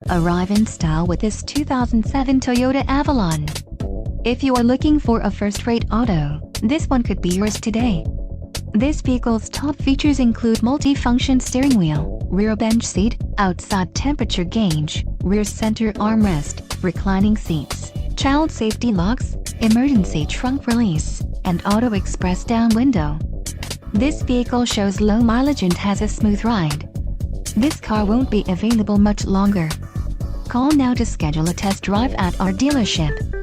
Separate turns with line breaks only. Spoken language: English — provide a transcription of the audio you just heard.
Arrive in style with this 2007 Toyota Avalon. If you are looking for a first-rate auto, this one could be yours today. This vehicle's top features include multi-function steering wheel, rear bench seat, outside temperature gauge, rear center armrest, reclining seats, child safety locks, emergency trunk release, and auto express down window. This vehicle shows low mileage and has a smooth ride. This car won't be available much longer. Call now to schedule a test drive at our dealership.